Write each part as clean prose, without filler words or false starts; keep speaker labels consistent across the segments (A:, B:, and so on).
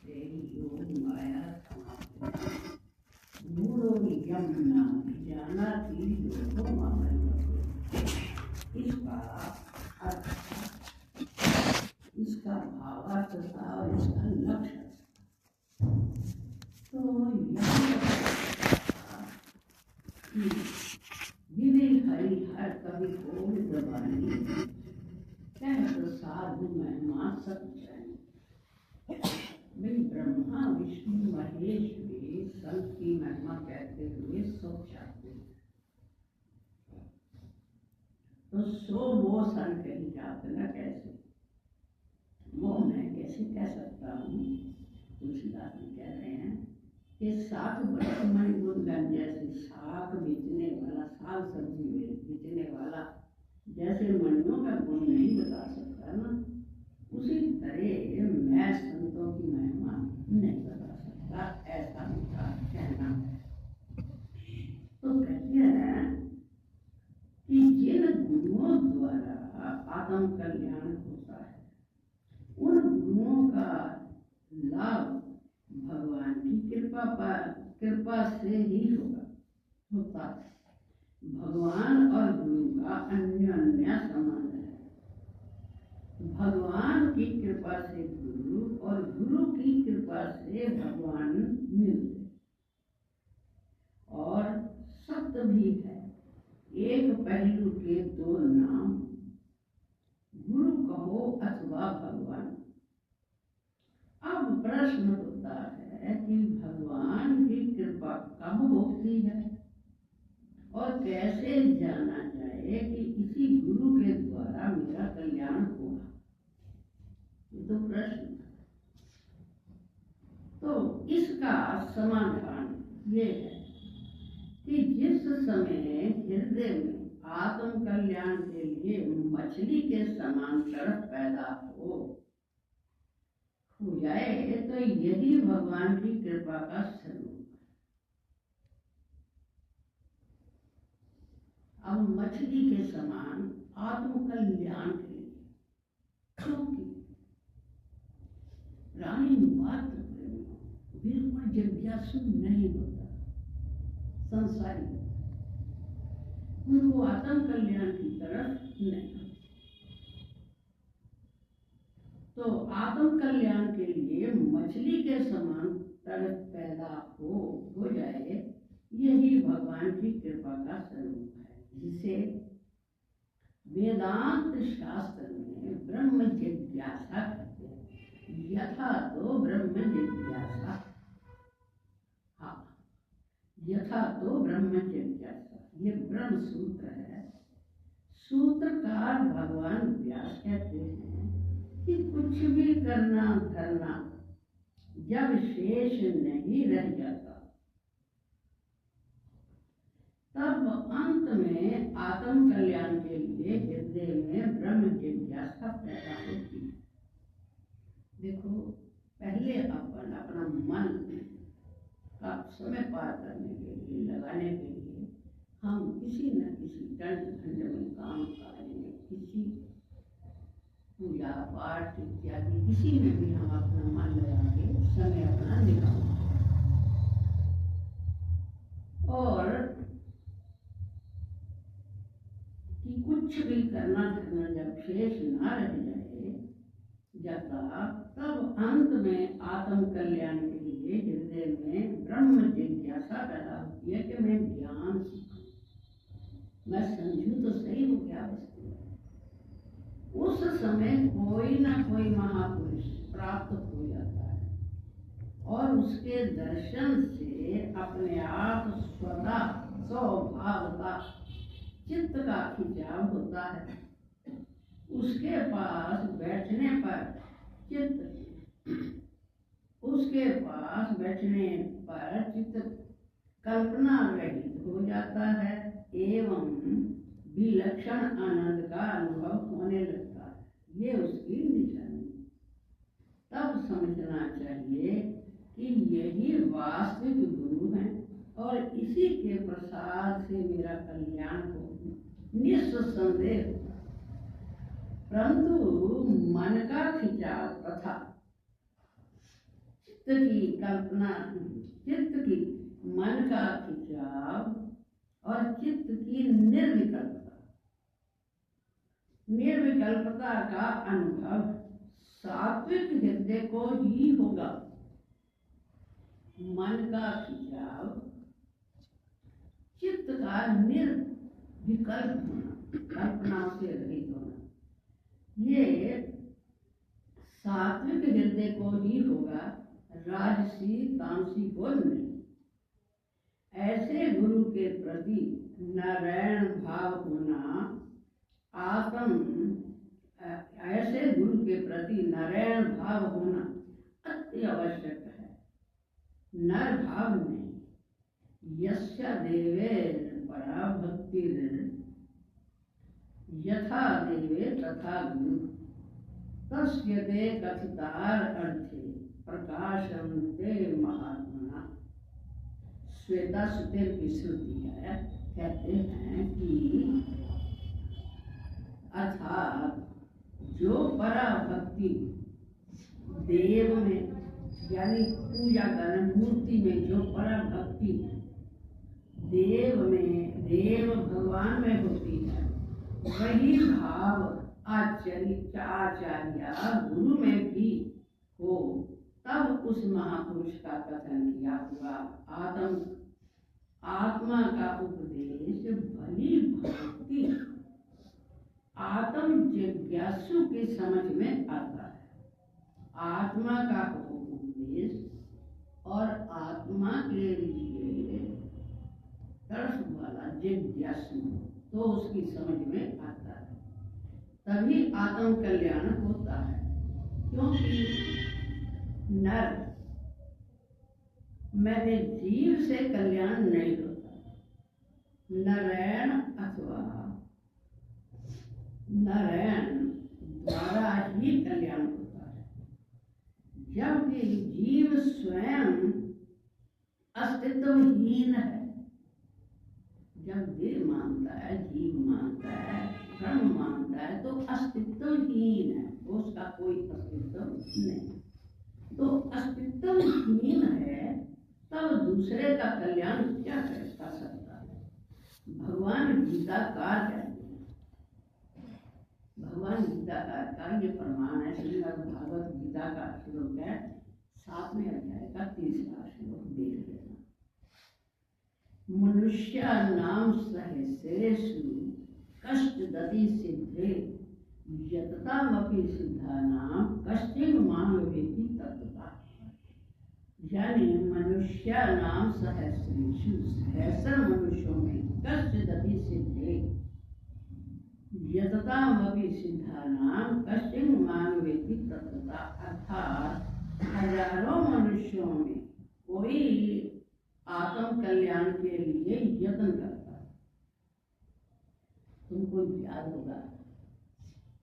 A: तेरी योग माया समाप्ति मूढ़ो यम नाम जाना थी योग माया। इसका अर्थ, इसका भावार्थ था और इसका लक्ष्य। तो विवे हरि हर कवि को दबानी कह तो साधु महिमा सब जानी। भाई ब्रह्मा विष्णु महेश भी संत की महिमा कहते हुए सब चाहते हैं। तो सो वो संत कहीं जाते ना कैसे, वो मैं कैसे कह सकता हूँ। तुलसीदास जी कह रहे हैं कि साग मणि गुणगन जैसे साग बेचने वाला, साग सब्जी बेचने वाला जैसे मणियों का गुण नहीं बता सकता ना, उसी तरह मैं संतों की महिमा नहीं बता सकता, ऐसा उनका कहना है। तो कहते हैं कि जिन गुरुओं द्वारा आत्म कल्याण होता है, उन गुरुओं का लाभ भगवान की कृपा से ही होता है। भगवान और गुरु का अन्योन्य संबंध है। भगवान की कृपा से गुरु और गुरु की कृपा से भगवान मिलते और सत्य भी है। एक पहलू के दो नाम, गुरु कहो अथवा भगवान। अब प्रश्न होता है कि भगवान की कृपा कब होती है और कैसे जाना जाए कि इसी गुरु के द्वारा मेरा कल्याण होगा, ये तो प्रश्न। तो इसका समाधान ये है कि जिस समय हृदय में आत्म कल्याण के लिए मछली के समान तड़प पैदा हो जाए, तो यही भगवान की कृपा का स्वरूप है। अब मछली के समान आत्म कल्याण के लिए, क्योंकि प्राणी मात्र बिल्कुल जिज्ञासु नहीं होता, संसारी होता, उनको आत्म कल्याण की तरफ नहीं। तो आत्म कल्याण के लिए मछली के समान तड़प पैदा हो जाए, यही भगवान की कृपा का स्वरूप है, जिसे वेदांत शास्त्र में ब्रह्म जिज्ञासा कहते हैं। यथा तो ब्रह्म जिज्ञासा, हाँ, यथा तो ब्रह्म जिज्ञासा, ये ब्रह्म सूत्र है। सूत्रकार भगवान व्यास कहते हैं कि कुछ भी करना धरना जब शेष नहीं रह जाता, तब अंत में आत्म कल्याण के लिए हृदय में ब्रह्म जिज्ञासा पैदा होती है। देखो, पहले अपन अपना मन का समय पार करने के लिए, लगाने के लिए हम किसी न किसी दंड में, काम कार्य में, किसी पूजा पाठ इत्यादि किसी में भी हम अपना मन लगा के समय अपना निकालते हैं। और कि कुछ भी करना धरना जब शेष ना रह जाता, तब अंत में आत्म कल्याण के लिए हृदय में ब्रह्म जिज्ञासा पैदा होती है कि मैं ज्ञान सीखूं, मैं समझूं तो सही हो क्या वस्तु है। उस समय कोई ना कोई महापुरुष प्राप्त हो जाता है और उसके दर्शन से अपने आप स्वतः स्वभावता चित्त का खिंचाव होता है। उसके पास बैठने पर चित्त कल्पना रहित हो जाता है एवं विलक्षण आनंद का अनुभव होने लगता है। ये उसकी निशानी। तब समझना चाहिए कि यही वास्तविक गुरु हैं और इसी के प्रसाद से मेरा कल्याण हो, निस्संदेह होगा। परंतु मन का खिंचाव तथा की कल्पना, चित्त की मन का खिंचाव और चित्त की निर्विकल्पता, निर्विकल्पता का अनुभव सात्विक हृदय को ही होगा। मन का खिंचाव, चित्त का निर्विकल्प होना, कल्पनाओं से रहित होना, ये सात्विक हृदय को ही होगा, राजसी तामसी को नहीं। ऐसे गुरु के प्रति नारायण भाव होना ऐसे गुरु के प्रति नारायण भाव होना अति आवश्यक है। नर भाव नहीं। यस्य देवे परा भक्ति यथा देवे तथा गुरु तस्य ते कथितार अर्थे प्रकाशम ते महात्मना। श्वेता सुतेर की श्रुति है, कहते हैं कि अर्थात जो परा भक्ति देव में यानी पूजा करने मूर्ति में जो परा भक्ति देव में, देव भगवान में होती है, वही भाव आचार्य गुरु में भी हो, तब उस महापुरुष का कथन किया हुआ आत्मा का उपदेश भली भांति आत्म जिज्ञासु के समझ में आता है। आत्मा का उपदेश और आत्मा के लिए तर्स वाला जिज्ञासु तो उसकी समझ में आता है, तभी आत्म कल्याण होता है। क्योंकि नर मैंने जीव से कल्याण नहीं होता, नारायण अथवा नारायण द्वारा ही कल्याण होता है। जबकि जीव स्वयं अस्तित्वहीन है। जब देव मानता है, जीव मानता है, ब्रह्म मानता है, तो अस्तित्वहीन है, उसका कोई अस्तित्व नहीं। तो अस्तित्वहीन है, तब दूसरे का कल्याण क्या कर सकता है? भगवान गीताकार कहते हैं, भगवान गीताकार का ये प्रमाण है। श्रीमद् भागवत गीता का श्लोक है 7वें अध्याय का 30वां श्लोक, देख लेना। मनुष्याणां सहस्रेषु कष्टदति सिद्धे यततामपि सिद्धानां कश्चित् मां वेत्ति तत्त्वतः। यानी मनुष्याणां सहस्रेषु, सहस्र मनुष्यों में कष्टदति सिद्धे यततामपि सिद्धानां कश्चित् मां वेत्ति तत्त्वतः। अर्थात हजारों मनुष्यों में कोई आत्म कल्याण के लिए यत्न करता है। तुमको याद होगा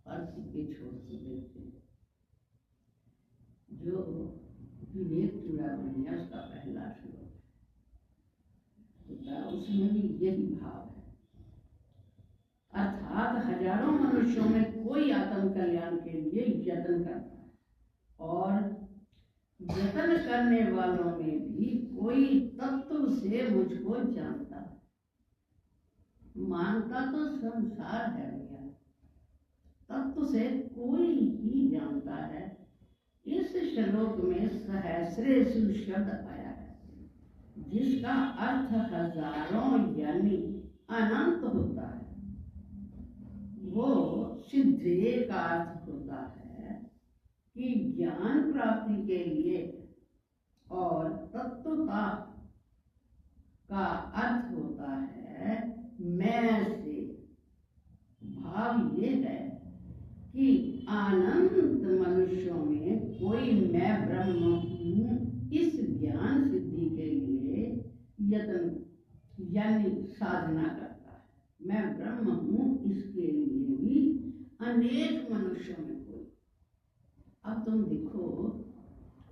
A: अर्थ के छोर से देखते जो विवेक चूड़ामणि है उसका पहला श्लोक है, उसमें भी यही भाव है। अर्थात हजारों मनुष्यों में कोई आत्म कल्याण के लिए यत्न करता है, और यत्न करने वालों में भी कोई तत्व से मुझको जानता है। मानता तो संसार है भैया, तत्व से कोई ही जानता है। इस श्लोक में सहस्रेषु शब्द आया है, जिसका अर्थ हजारों यानी अनंत होता है। वो सिद्धे का अर्थ होता है कि ज्ञान प्राप्ति के लिए, और तत्वता का अर्थ होता है मैं से। भाव ये है कि अनंत मनुष्यों में कोई मैं ब्रह्म हूँ, इस ज्ञान सिद्धि के लिए यत्न यानी साधना करता है। मैं ब्रह्म हूँ, इसके लिए भी अनेक मनुष्यों में कोई। अब तुम देखो,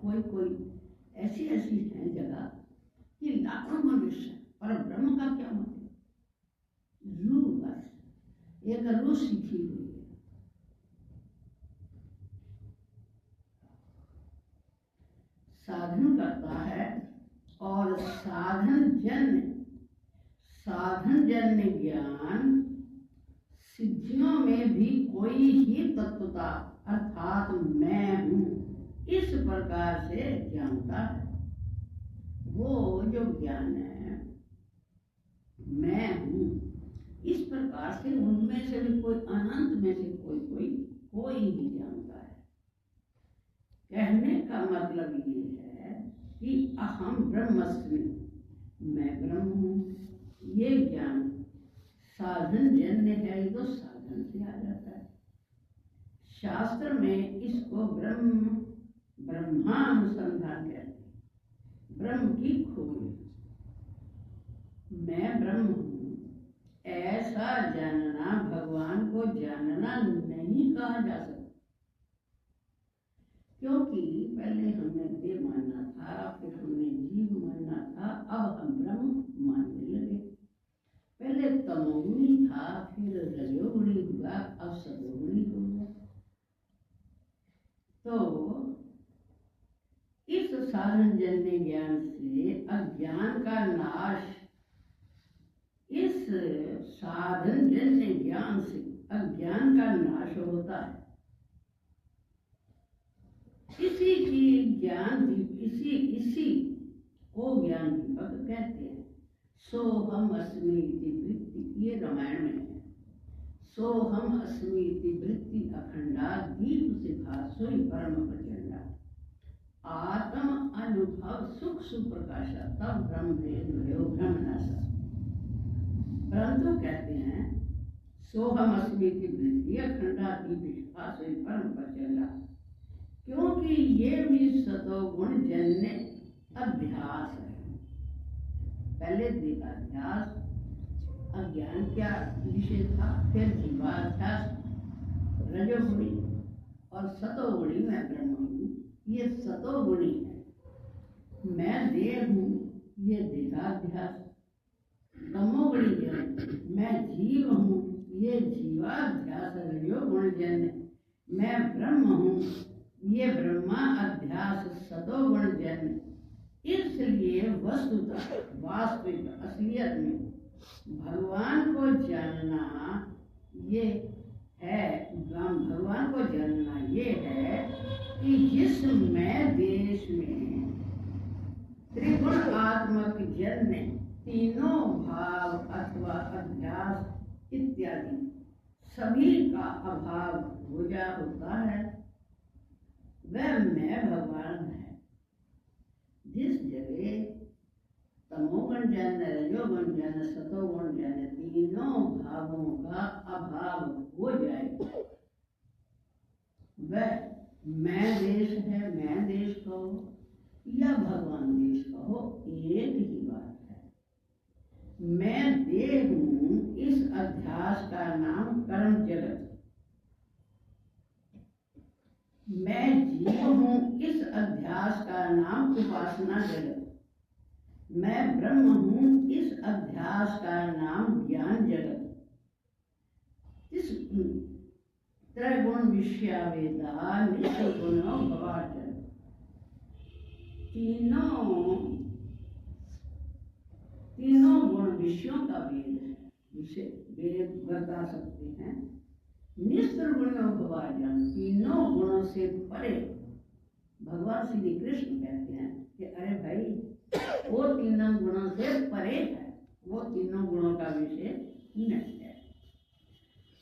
A: कोई ऐसी है जगह कि लाखों मनुष्य हैं, पर ब्रह्म का क्या मतलब? रूह, बस एक रूह सीखी हुई है। साधन करता है और साधन जन्य ज्ञान सिद्धियों में भी कोई ही तत्वता अर्थात मैं हूँ इस प्रकार से जानता है। वो जो ज्ञान है मैं हूँ इस प्रकार से उनमें से भी कोई अनंत में से कोई ही जानता है। कहने का मतलब ये है कि अहम ब्रह्मस्मि, मैं ब्रह्म हूँ। ये ज्ञान साधन जन्य है, तो साधन से आ जाता है। शास्त्र में इसको ब्रह्मानुसंधान कहते हैं, ब्रह्म की खोज। मैं ब्रह्म हूँ ऐसा जानना भगवान को जानना नहीं कहा जा सकता, क्योंकि पहले हमने देह मानना था, फिर हमने जीव मानना था, अब हम ब्रह्म मानने लगे। पहले तमोगुणी था, फिर रजोगुणी हुआ, अब सतोगुणी हो गया। तो इस साधन जन्य ज्ञान से अज्ञान का नाश, इस साधन जन्य ज्ञान से अज्ञान का नाश होता है। इसी को ज्ञान दीपक कहते हैं। सोहम अस्मि इति वृत्ति, ये रामायण में है। सोहम अस्मि इति वृत्ति अखंडा दीप शिखा सोई परम प्रचंडा। आत्म अनुभव सुख सुप्रकाशा तब ब्रह्म ब्रह्मनाशा। परंतु कहते हैं सोहम अस्मि इति वृत्ति अखंडा दीप शिखा सोई परम प्रचंडा, क्योंकि ये भी सतोगुण जन्य अध्यास है। पहले देहाध्यास अज्ञान क्या विषय था, फिर जीवाध्यास रजोगुणी और सतोगुणी मैं ब्रह्म हूँ, ये सतोगुणी है। मैं देह हूँ, ये देहाध्यास। तमोगुणी जन्य मैं जीव हूँ, ये जीवाध्यास रजोगुण जन्य मैं ब्रह्म हूँ, ये ब्रह्मा अध्यास सतोगुण जन्य। इसलिए वस्तुतः वास्तविक असलियत में भगवान को जानना ये है, भगवान को जानना ये है कि जिस मैं देश में त्रिगुण आत्मक जन्य तीनों भाव अथवा अध्यास इत्यादि सभी का अभाव हो जा होता है, वह मैं भगवान है। जिस जगह तमोगुण जन्य रजोगुण जन्य सतोगुण जन्य तीनों भावों का अभाव हो जाए, वह मैं देश है, मैं देश कहो या भगवान देश कहो, एक ही बात है। मैं देह हूँ, इस अध्यास का नाम कर्म जगत। मैं जीव हूँ, इस अध्यास का नाम उपासना जगत। मैं ब्रह्म हूँ, इस अध्यास का नाम ज्ञान जगत। इस त्रैगुण विषया वेदा निष्गुणो भवाचर, तीनों गुण विषयों का वेद है, जिसे वेद बता सकते हैं। निस्त्रिगुणो भवाचर, तीनों गुणों से परे। भगवान श्री कृष्ण कहते हैं कि अरे भाई वो तीनों गुणों से परे है, वो तीनों गुणों का विषय नहीं है।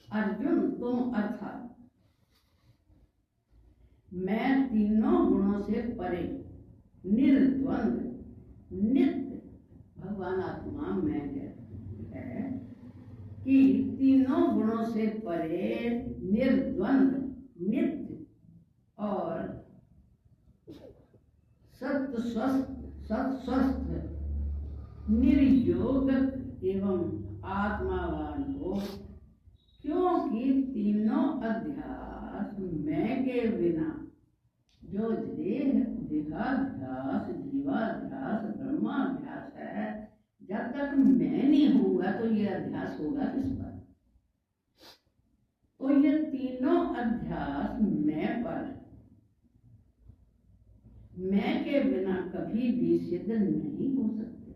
A: अर्जुन तुम अर्थात मैं तीनों गुणों से परे निर्द्वंद नित्य, भगवान आत्मा मैं कहते हैं कि तीनों गुणों से परे निर्द्वंद नित्य और सत्स्वस्थ निर्योग एवं आत्मावान हो, क्योंकि तीनों अध्यास मैं के बिना, जो देहाध्यास जीवाध्यास ब्रह्माध्यास है, जब तक मैं नहीं होगा तो ये अध्यास होगा किस पर? तो ये तीनों अध्यास मैं पर मैं के बिना कभी भी सिद्ध नहीं हो सकते।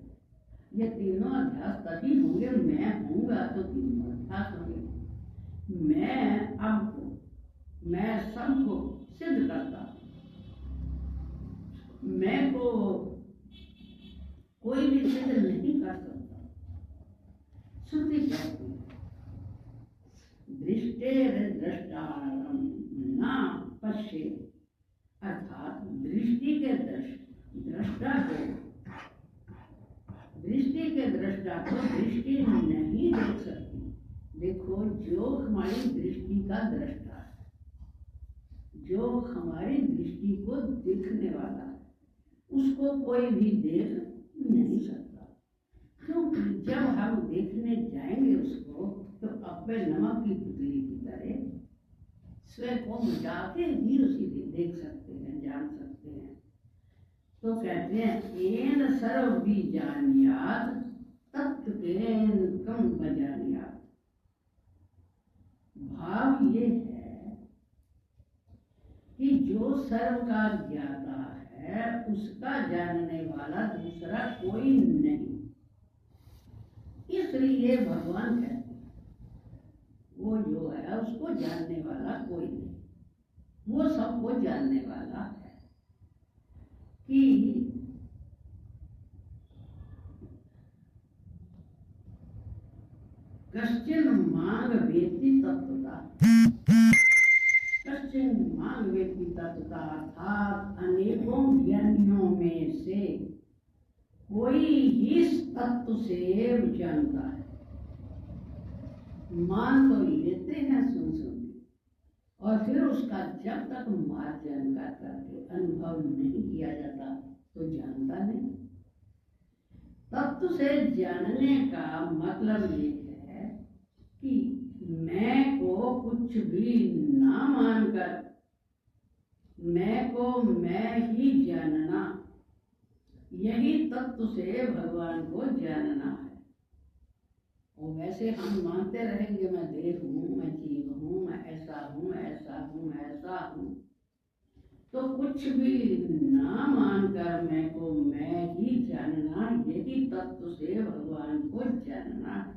A: ये तीनों अध्यास तभी होंगे, मैं होऊंगा तो तीनों अध्यास होंगे। मैं अब को, मैं सबको सिद्ध करता हूँ। मैं को कोई भी सिद्ध नहीं कर सकता। श्रुति कहती है दृष्टेर दृष्टारम ना पश्ये, अर्थात दृष्टि के दृष्टा को, दृष्टि के दृष्टा को दृष्टि नहीं देख सकती। देखो, जो हमारी दृष्टि का दृष्टा है, जो हमारी दृष्टि को देखने वाला है, उसको कोई भी देख नहीं सकता। क्योंकि जब हम देखने जाएंगे उसको, तो अपने नमक की पुतली की तरह स्वयं को मिटा के ही उसी देख सकते हैं, जान सकते हैं। तो कहते हैं एन सर्व भी जानियात तत्व केन कम बजानियात। भाव ये है कि जो सर्व का ज्ञाता है, उसका जानने वाला दूसरा कोई नहीं। इसलिए भगवान कहते हैं वो जो है उसको जानने वाला कोई नहीं, वो सबको जानने वाला है। कि कश्चिन मांग वेत्ति तत्वता, कश्चिन मांग वेत्ति तत्वता, अर्थात अनेकों ज्ञानियों में से कोई ही इस तत्व से जानता है। मान तो लेते हैं सुन सुन, और फिर उसका जब तक मार्जन का करके अनुभव नहीं किया जाता तो जानता नहीं। तत्व से जानने का मतलब ये है कि मैं को कुछ भी ना मानकर मैं को मैं ही जानना, यही तत्व से भगवान को जानना है। और वैसे हम मानते रहेंगे मैं देह हूँ, मैं जीव हूँ, मैं ऐसा हूँ, ऐसा हूँ, ऐसा हूँ, तो कुछ भी ना मानकर मैं को मैं ही जानना, यही तत्व से भगवान को जानना है।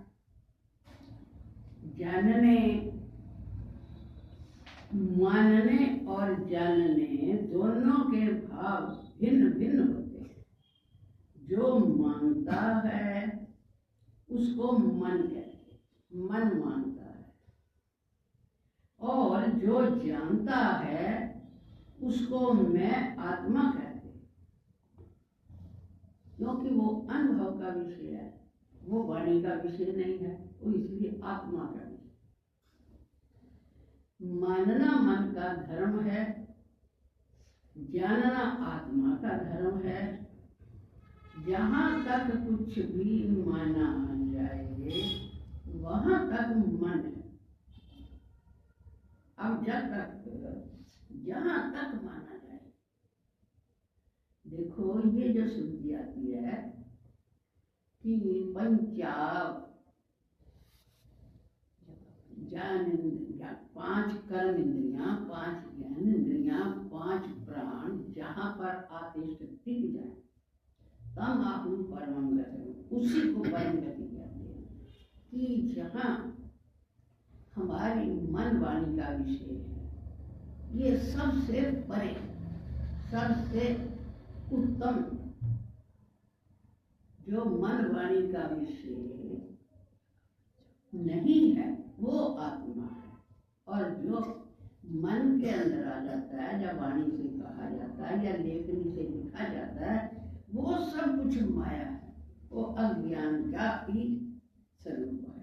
A: जानने, मानने और जानने दोनों के भाव भिन्न भिन्न होते हैं। जो मानता है उसको मन कहते हैं, मन मानता है। और जो जानता है उसको मैं आत्मा कहते हैं, क्योंकि वो अनुभव का विषय है, वो वाणी का विषय नहीं है, वो इसलिए आत्मा का विषय। मानना मन का धर्म है, जानना आत्मा का धर्म है। जहाँ तक कुछ भी माना जाए वहाँ तक मन है। अब जब तक जहाँ तक माना जाए, देखो ये जो श्रुति आती है कि पंचाब ज्ञान इंद्रिया, 5 कर्म इंद्रियां, 5 ज्ञान इंद्रियां, 5 प्राण जहाँ पर आतिष्ठ टिक जाए तम आत्म परम गति, उसी को परम गति कहते हैं। कि जहाँ हमारी मन वाणी का विषय है, ये सबसे परे, सबसे उत्तम जो मन वाणी का विषय नहीं है वो आत्मा है। और जो मन के अंदर आ जाता है, या वाणी से कहा जाता है या लेखनी से लिखा जाता है, वो सब कुछ माया है, वो अज्ञान का ही स्वरूप है।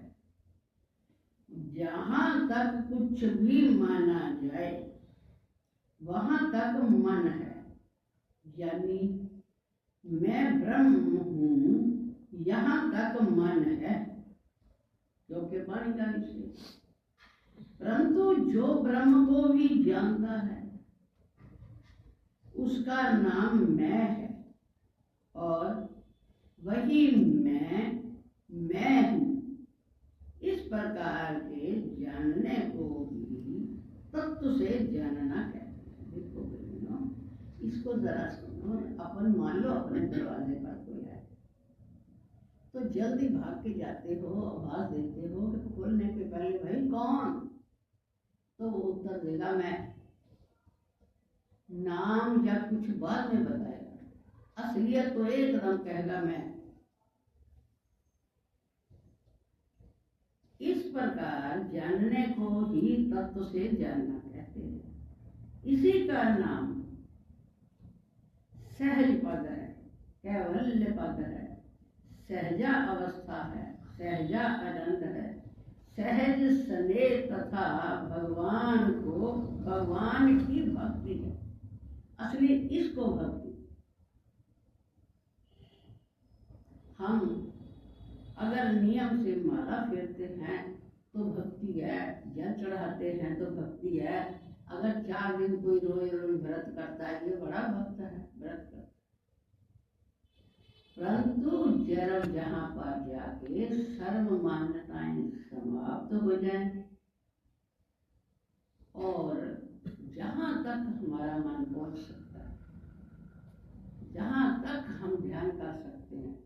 A: जहाँ तक कुछ भी माना जाए वहाँ तक मन है, यानी मैं ब्रह्म हूँ, यहाँ तक मन है, क्योंकि वाणी का विषय। परंतु जो ब्रह्म को भी जानता है उसका नाम मैं है, और वही मैं हूँ। इस प्रकार के जानने को भी तत्व से जानना कहते हैं। देखो बहनों, इसको जरा सुनो। अपन मान लो अपने दरवाजे पर कोई आए तो जल्दी भाग के जाते हो, आवाज देते हो कि खोलने के पहले भाई कौन, तो वो उत्तर देगा मैं। नाम या कुछ बाद में बताएगा, असलियत तो एकदम कहेगा मैं। इस प्रकार जानने को ही तत्व से जानना कहते हैं। इसी का नाम सहज पद है, कैवल्य पद है, सहजा अवस्था है, सहजा आनंद है, सहज स्नेह तथा भगवान को भगवान की भक्ति है। असली इसको भक्ति। हम अगर नियम से माला फेरते हैं तो भक्ति है, जल चढ़ाते हैं तो भक्ति है। अगर 4 दिन कोई रोए रोए व्रत करता है, ये बड़ा भक्त है, व्रत करता। परंतु जब जहाँ पर जाके सर्व मान्यताएं समाप्त हो जाएं और जहाँ तक हमारा मन पहुँच सकता है, जहाँ तक हम ध्यान कर सकते हैं,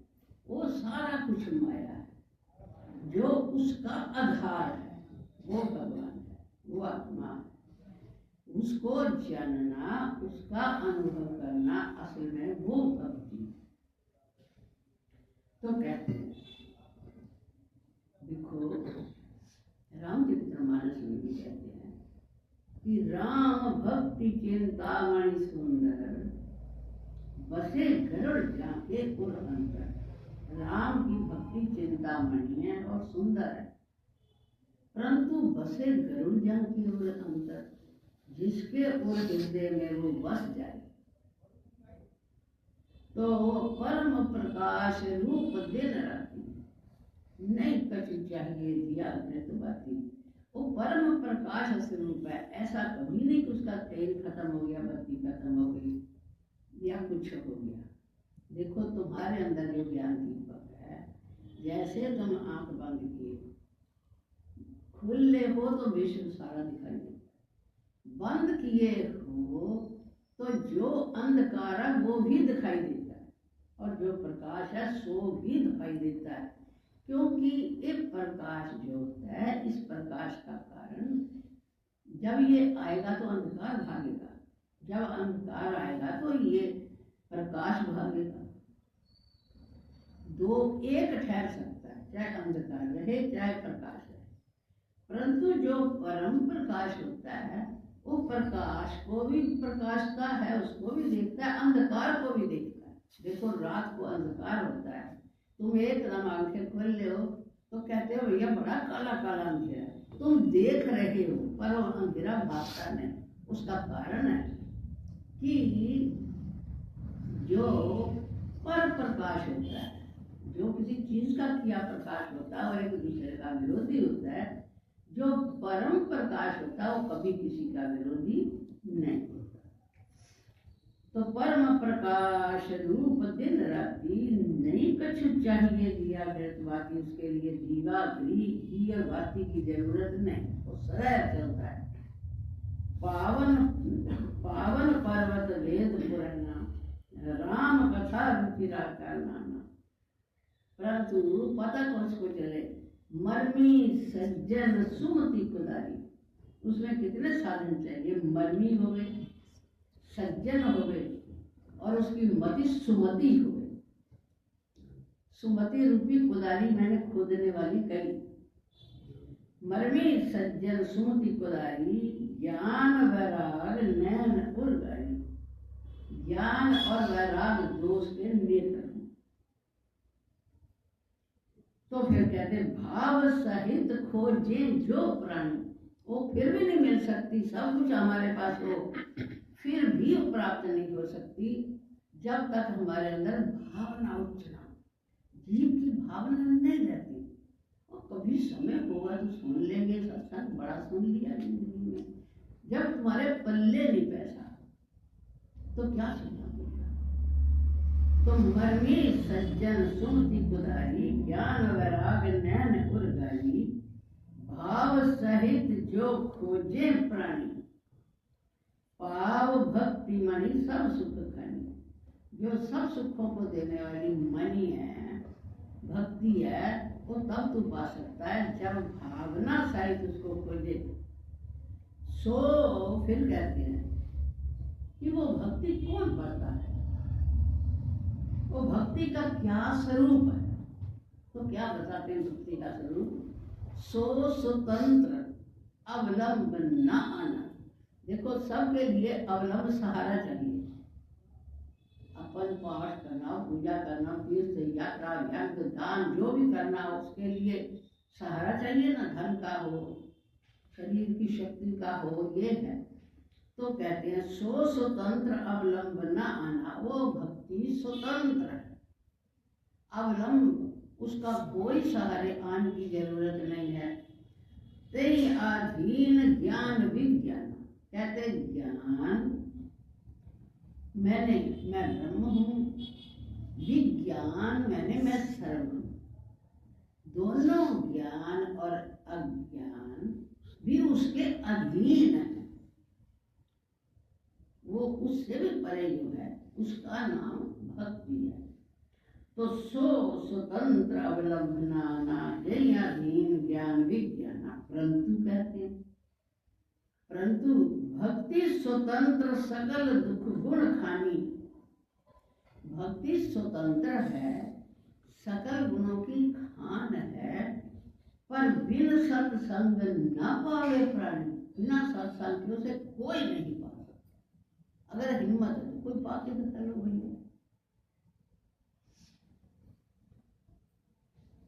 A: वो सारा कुछ माया है। जो उसका आधार है वो भगवान है, वो आत्मा है। उसको जानना, उसका अनुभव करना, असल में वो भक्ति। तो कहते हैं, देखो रामचरितमानस में भी कहते हैं कि राम भक्ति चिंतामणि सुंदर, बसे गरुड़ जाके उर अंतर। राम की भक्ति चिंतामणि है और सुंदर है, परंतु बसे गरुड़ जाके उर अंतर, जिसके उर हृदय में वो बस जाए तो परम प्रकाश रूप दिन राती, नहीं कछु चाहिए दिया तो बाती। वो परम प्रकाश स्वरूप है। ऐसा कभी नहीं कि उसका तेल खत्म हो गया, बत्ती खत्म हो गई या कुछ हो गया। देखो तुम्हारे अंदर जो ज्ञान दीपक है, जैसे तुम आंख बंद किए, खुले हो तो विश्व सारा दिखाई देता, बंद किए हो तो जो अंधकार है वो भी दिखाई देता है और जो प्रकाश है सो भी दिखाई देता है। क्योंकि ये प्रकाश जो होता है, इस प्रकाश का कारण, जब ये आएगा तो अंधकार भागेगा, जब अंधकार आएगा तो ये प्रकाश भागेगा। दो एक ठहर सकता है, चाहे अंधकार रहे चाहे प्रकाश रहे। परंतु जो परम प्रकाश होता है वो प्रकाश को भी प्रकाशता है, उसको भी देखता है, अंधकार को भी देखता है। देखो रात को अंधकार होता है, तुम एकदम आंखें खोल ले हो तो कहते हो भैया बड़ा काला काला अंधेरा है, तुम देख रहे हो पर वो अंधेरा भागता नहीं। उसका कारण है कि जो पर प्रकाश होता है, जो किसी चीज का किया प्रकाश होता है और एक दूसरे का विरोधी होता है, जो परम प्रकाश होता है वो कभी किसी का विरोधी नहीं होता। तो परम प्रकाश रूप दिन राती, नहीं कछु चाहिए दिया बाकी, उसके लिए दीवा घी और बाती की जरूरत नहीं, वो सदैव चलता है। पावन पावन पर्वत वेद पुराना, राम कथा रुचिरा का नाना। परंतु पता कौन उसको चले, मर्मी सज्जन सुमति कुदारी, उसमें कितने साधन चाहिए। मर्मी हो गए, सज्जन हो गए और उसकी मति सुमति हो गई। सुमति रूपी कुदारी मैंने खोदने वाली कही। मर्मी सज्जन सुमति कुदारी, ज्ञान वैराग नैन उर्गारी। ज्ञान और वैराग दोष के नेत्र। तो फिर कहते भाव सहित खोजे जो प्राणी, वो फिर भी नहीं मिल सकती। सब कुछ हमारे पास हो फिर भी वो प्राप्त नहीं हो सकती जब तक हमारे अंदर भावना उच्च ना, जीव की भावना नहीं रहती। और कभी समय होगा तो सुन लेंगे, सत्संग बड़ा सुन लिया जिंदगी में, जब तुम्हारे पल्ले नहीं पैसा तो क्या सुनना। तो मर्मी सज्जन सुमति कुदारी, ज्ञान वैराग नैन उर्गारी। भाव सहित जो खोजे प्राणी, पाव भक्ति मणि सब सुख खनी, जो सब सुखों को देने वाली मणि है, भक्ति है, वो तब तू पा सकता है जब भावना सहित उसको खोजे। सो फिर कहते हैं कि वो भक्ति कौन पाता है, वो भक्ति का क्या स्वरूप है। तो क्या बताते हैं भक्ति का स्वरूप? सो स्वतंत्र अवलंब न आना। देखो, सबके लिए अवलंब सहारा चाहिए। अपन पाठ करना, पूजा करना, तीर्थ यात्रा, यज्ञ, दान, जो भी करना हो उसके लिए सहारा चाहिए ना। धन का हो, शरीर की शक्ति का हो, ये है। तो कहते हैं सो स्वतंत्र अवलंब न आना। वो भक्ति स्वतंत्र है, अवलंब उसका कोई सहारे आने की जरूरत नहीं है। तेरी अधीन ज्ञान विज्ञान। कहते ज्ञान मैं ब्रह्म हूँ, विज्ञान मैं सर्व हूँ। दोनों ज्ञान और अज्ञान भी उसके अधीन है। वो उससे भी परे जो है उसका नाम भक्ति है। तो सो स्वतंत्र अवलंबना जय अधीन ज्ञान विज्ञान। परंतु कहते हैं, परंतु भक्ति स्वतंत्र सकल दुख गुण खानी। भक्ति स्वतंत्र है, सकल गुणों की खान है, पर बिन सत्संग न पावे प्राणी। बिना सत्संग से कोई नहीं पा सकता। अगर हिम्मत है तो कोई पाके बता लो भैया।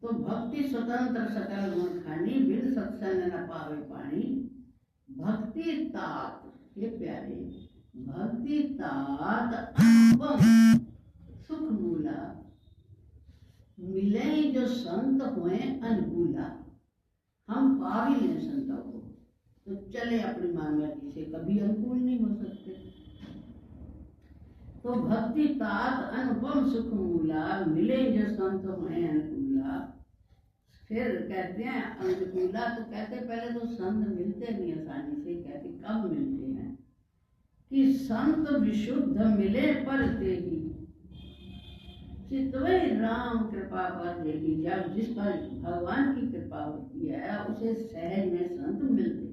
A: तो भक्ति स्वतंत्र सकल गुण खानी, बिन सत्संग न पावे पानी। भक्ति तात, ये प्यारे, भक्ति तात अनुपम सुख मूला। मिले जो संत हुए अनुकूला। हम पा भी लें संतों को तो चले अपनी मांगती से, कभी अनुकूल नहीं हो सकते। तो भक्ति तात अनुपम सुख मूला, मिले जो संत हुए अनुकूला। फिर कहते हैं अनुकूला, तो कहते पहले तो संत मिलते नहीं आसानी से। कहते कब मिलते हैं कि संत विशुद्ध मिले पर तेगी, चितवे राम कृपा पर देगी। जब जिस पर भगवान की कृपा होती है उसे सहज में संत मिलते,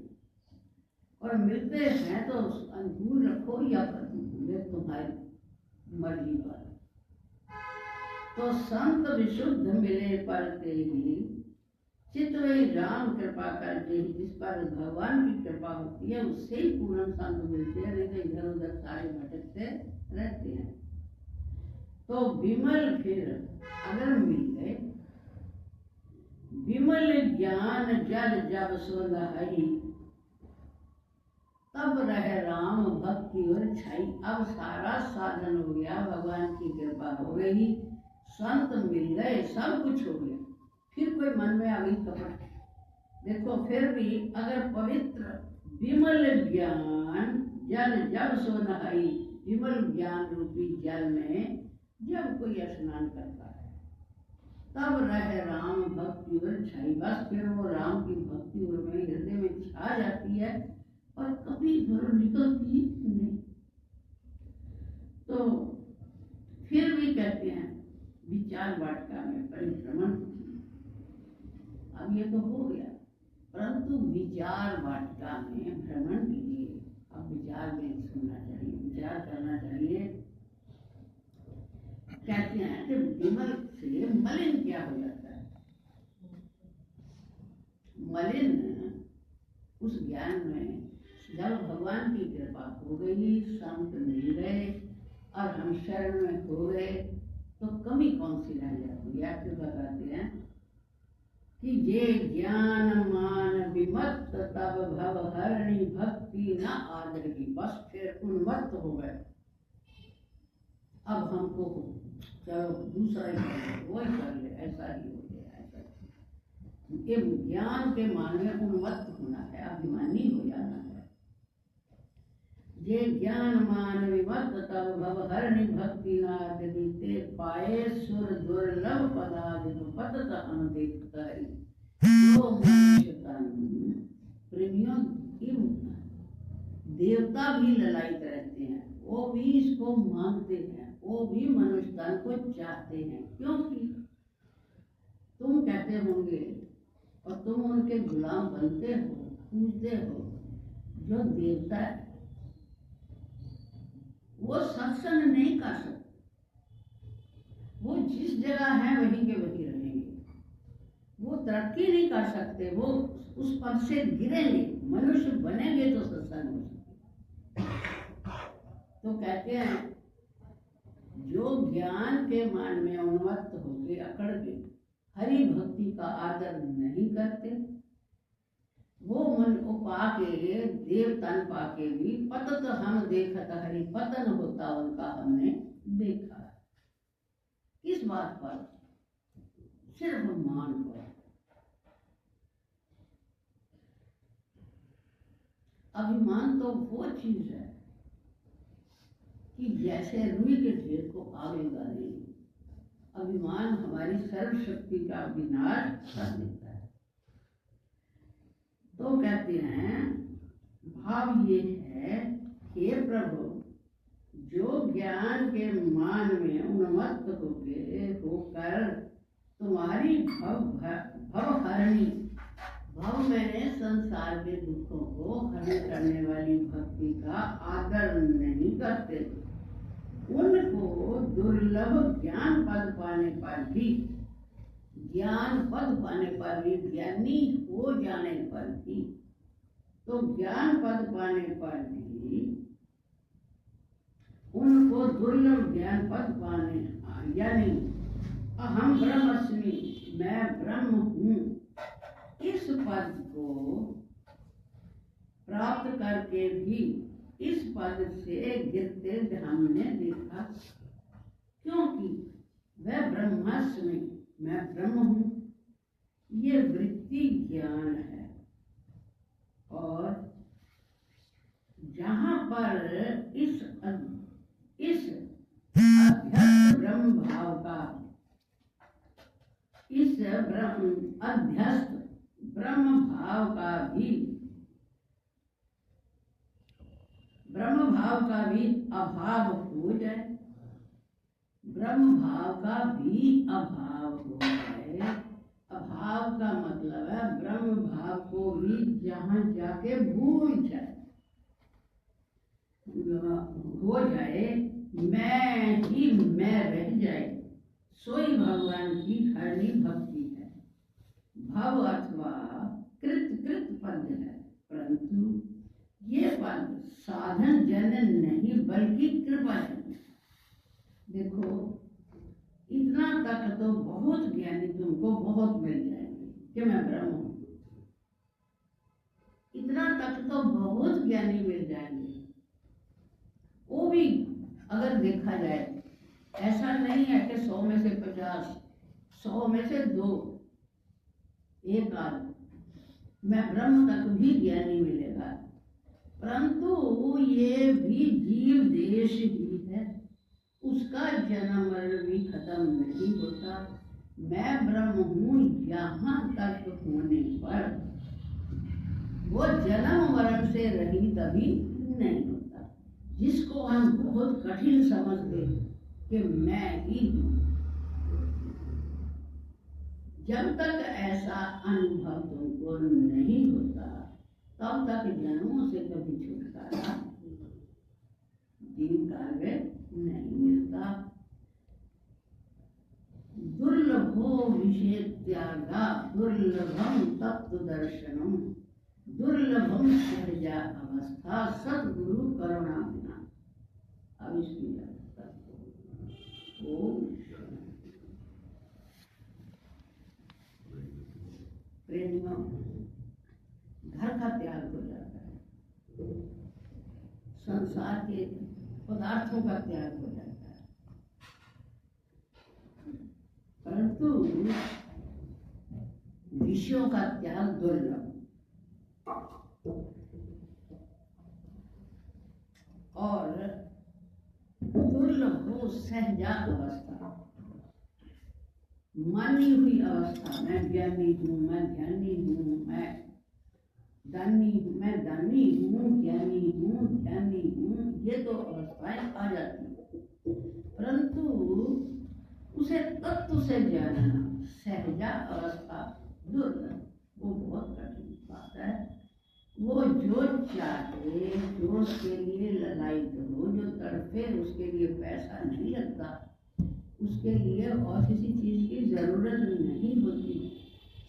A: और मिलते हैं तो अनुकूल रखो या प्रतिकूल, तुम्हारी मर्जी पर। तो संत विशुद्ध मिले पर तेगी, चितवे राम कृपा कर देगी। जिस पर भगवान की कृपा होती है उससे ही पूर्ण संत मिलते हैं, नहीं तो इधर उधर सारे भटकते रहते हैं। तो विमल फिर अगर मिल गए, विमल ज्ञान जल जब सो लहरी, तब रहे राम भक्ति और छाई। अब सारा साधन हो गया, भगवान की कृपा हो गई, संत मिल गए, सब कुछ हो गया। फिर कोई मन में आ गई कपट। देखो फिर भी अगर पवित्र विमल ज्ञान जल जब सो नहाई, विमल ज्ञान रूपी जल में जब कोई स्नान करता है तब रहे राम भक्ति और छाई। बस फिर वो राम की भक्ति और में हृदय में छा जाती है और कभी घर निकलती नहीं। तो फिर भी कहते हैं विचार वाटिका में परिभ्रमण। अब ये तो हो गया, परंतु विचार वाटिका में भ्रमण के लिए अब विचार में सुनना चाहिए, विचार करना चाहिए। कहते हैं कि विमल से मलिन क्या हो जाता है? मलिन उस ज्ञान में जब भगवान की कृपा हो गई, संत मिल गए और हम शरण में हो गए, तो कमी कौन सी रह जाती है? आप बताते हैं कि ये ज्ञान मान विमत्त तब भव हरणी भक्ति न आदर की। बस फिर उन्मत्त हो गए, अब हमको चलो दूसरा ही कर ले, वो ही कर ले, ऐसा ही हो गया। ऐसा ये ज्ञान के मान में उन्मत्त होना है, अभिमानी हो जाना है। ये ज्ञान मान विमत्त तब भव हरणी भक्ति न आदर की, ते पाए सुर दुर्लभ पदार्थ पतत अनदेखत हरि। तो मनुष्य तन प्रेमियों देवता भी ललायित रहते हैं, वो भी इसको मांगते हैं, वो भी मनुष्य तन को चाहते हैं, क्योंकि तुम कहते होंगे और तुम उनके गुलाम बनते हो, पूजते हो। जो देवता है वो सत्संग नहीं कर सकते, वो जिस जगह है वहीं के वहीं रहेंगे, वो तरक्की नहीं कर सकते, वो उस पद से गिरेंगे। मनुष्य बनेंगे तो सत्संग हो सकते। तो कहते हैं जो ज्ञान के मान में उन्मत्त होके अकड़ के हरि भक्ति का आदर नहीं करते, वो मन को पाके देवतन पाके भी पतत हम देखत हरि पतन होता उनका हमने देखा। किस बात पर? सिर्फ मान पर। अभिमान तो वो चीज है कि जैसे रुई के ढेर को आवेगा नहीं, अभिमान हमारी सर्वशक्ति का विनाश कर देता है। तो कहते हैं भाव ये है, हे प्रभु, जो ज्ञान के मान में उन्मत्त होकर तुम्हारी भवहरणी, भव मैंने संसार के दुखों को हरण करने वाली भक्ति का आदर नहीं करते, उनको दुर्लभ ज्ञान पद पाने पर भी, ज्ञान पद पाने पर भी, ज्ञानी हो जाने पर भी, तो ज्ञान पद पाने पर भी उनको दुर्लभ ज्ञान पद पाने, यानी अहम ब्रह्मस्मि, मैं ब्रह्म हूँ, इस पद को प्राप्त करके भी इस पद से गिरते हमने देखा, क्योंकि वह ब्रह्मस्मि, मैं ब्रह्म हूँ, ये वृत्ति ज्ञान है। और जहाँ पर इस अध्यस्त ब्रह्म भाव का, इस अध्यस्त ब्रह्म भाव का भी, ब्रह्म भाव का भी अभाव हो जाए, ब्रह्म भाव का भी अभाव हो जाए। अभाव का मतलब है ब्रह्म भाव को भी जहाँ जाके भूल जाए, हो जाए, मैं ही मैं रह जाए, सोई भगवान की हरणी भक्ति है। भव अथवा कृत पद है, परंतु ये पद साधन जन नहीं बल्कि कृपा है। देखो, इतना तक तो बहुत ज्ञानी तुमको बहुत मिल जाएंगे कि मैं ब्रह्म हूँ, इतना तक तो बहुत ज्ञानी मिल जाएंगे। वो भी अगर देखा जाए, ऐसा नहीं है कि 100 में से 50, 100 में से 2, एक आध मैं ब्रह्म तक भी ज्ञानी मिलेगा, परंतु ये भी जीव देश ही है, उसका जन्म मरण भी खत्म नहीं होता। मैं ब्रह्म हूँ यहाँ तक होने पर वो जन्म मरण से रहित तभी नहीं होता, जिसको हम बहुत कठिन समझते हैं कि मैं ही हूँ। जब तक ऐसा अनुभव तुमको नहीं होता, तब तक जन्मों से कभी छुटकारा दिन काल में नहीं मिलता। दुर्लभो विषय त्यागा दुर्लभम तत्व दर्शनम, दुर्लभम सहजा अवस्था सद्गुरु करुणा बिना। अब इसकी प्रेमियों, घर का त्याग हो जाता है, संसार के पदार्थों का त्याग हो जाता है, परंतु विषयों का त्याग दुर्लभ। और दुर्लभ हो सहजा अवस्था, मानी हुई अवस्था, मैं ज्ञानी हूँ, मैं ध्यानी हूँ, मैं दानी हूँ, मैं दानी हूँ, ज्ञानी हूँ, ध्यानी हूँ, ये तो अवस्थाएं आ जाती है। परंतु उसे तत्व से जानना, सहजा अवस्था दुर्लभ, वो बहुत कठिन बात है। वो जो चाहे, जो उसके लिए लड़ाई करो, जो तड़पे, उसके लिए पैसा नहीं लगता, उसके लिए और किसी चीज की जरूरत नहीं होती,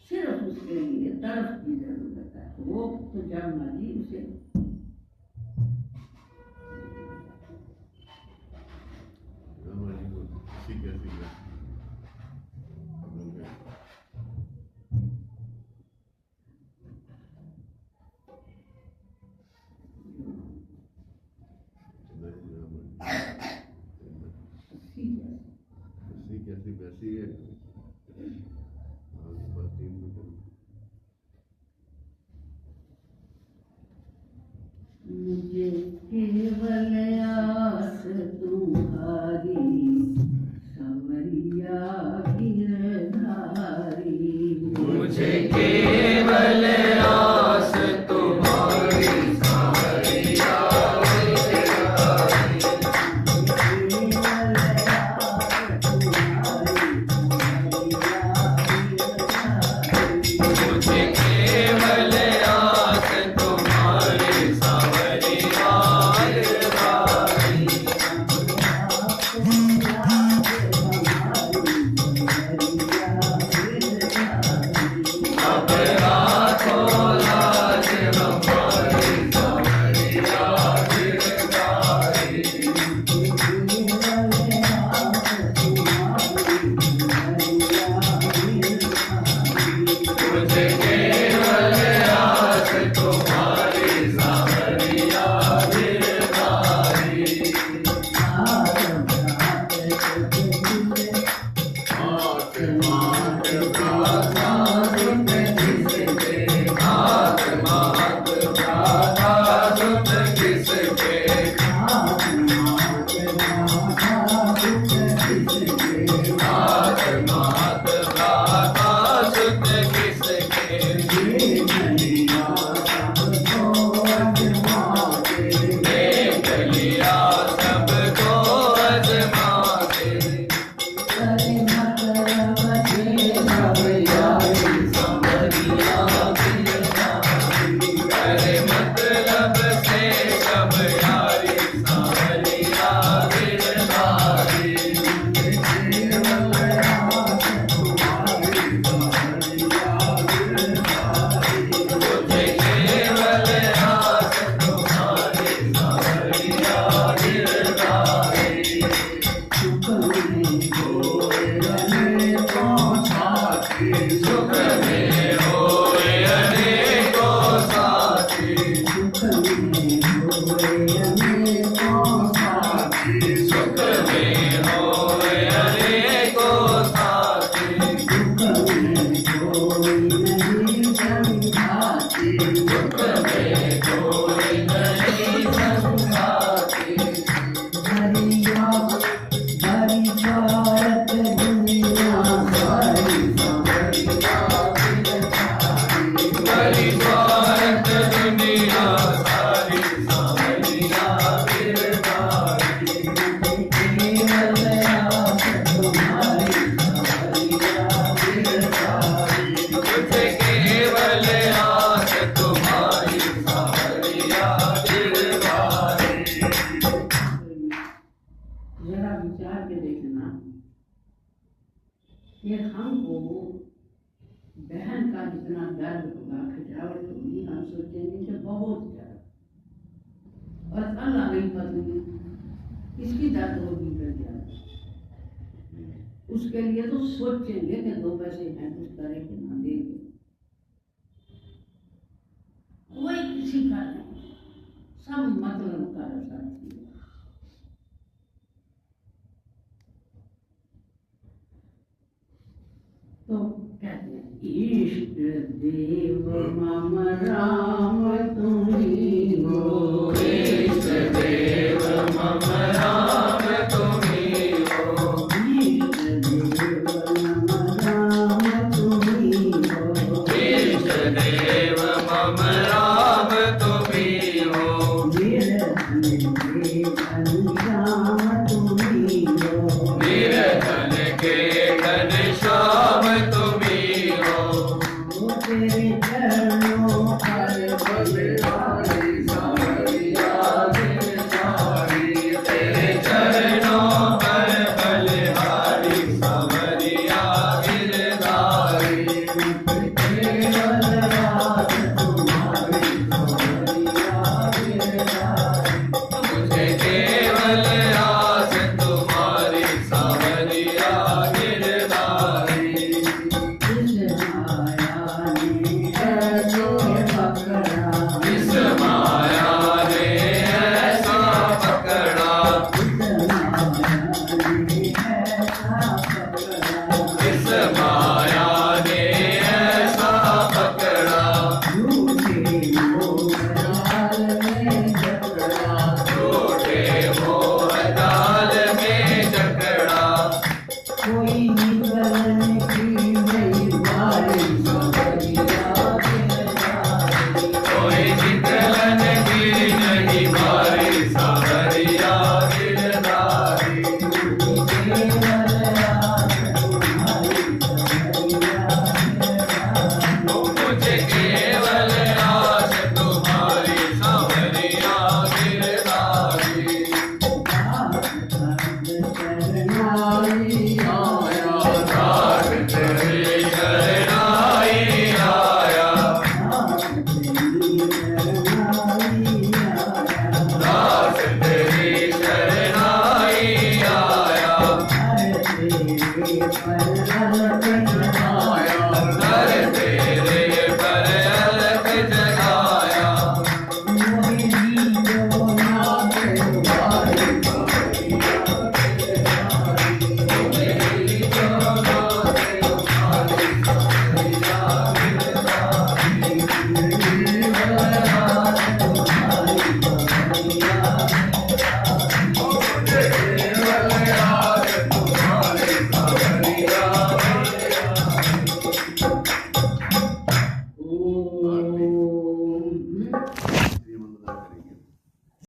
A: सिर्फ उसके लिए तड़प की जरूरत है। वो तो जब मर्जी उसे
B: वैसी है।
A: मुझे केवल आस तुम्हारी, संवरिया गिरधारी।
C: मुझे केवल आस तुम्हारी, संवरिया गिरधारी। मुझे केवल आस तुम्हारी, संवरिया गिरधारी। अब रातों लाज हमारी, संवरिया गिरधारी। मुझे केवल आस तुम्हारी, संवरिया गिरधारी। मात मात भ्राता सुत किसके, मात मात भ्राता सुत किसके। मात मात भ्राता सुत किसके। देख लिया सबको अजमा के, अरे मतलब से सब यारी, संवरिया गिरधारी। अरे मतलब से सब यारी, संवरिया गिरधारी। मुझे केवल आस तुम्हारी, संवरिया गिरधारी। सुख में होए अनेकों साथी, सुख में होए अनेकों साथी। सुख में होए अनेकों साथी, सुख में होए अनेकों साथी। सुख में कोई नहीं संगाती, सुख में कोई नहीं संगाती। हरिया हरि भारत दुनिया सारी, संवरिया गिरधारी। हरि भारत दुनिया सारी, संवरिया गिरधारी। केवल आस तुम्हारी, संवरिया गिरधारी। मुझे केवल आस तुम्हारी, संवरिया गिरधारी।
A: जरा विचार के देखना कि हमको बहन का जितना दर्द होगा, खिंचावट होगी, हम सोचेंगे कि बहुत ज्यादा, और कल आ गई पत्नी, इसकी दर्द होगी फिर ज्यादा। उसके लिए तो सोचेंगे कि 2 पैसे हैं, कुछ करे कि ना देंगे। कोई किसी का नहीं, सब मतलब का साथी है। तो कहते हैं इष्ट देव मम राम तुम्ही हो।
C: इष्ट देव मम राम तुम्ही हो।
A: इष्ट देव मम राम तुम्ही हो।
C: इष्ट देव मम राम
A: शरणाई आया,
C: दास तेरी शरणाई आया,
A: दास तेरी शरणाई आया,
C: दास तेरी शरणाई आया,
A: हर तेरे पर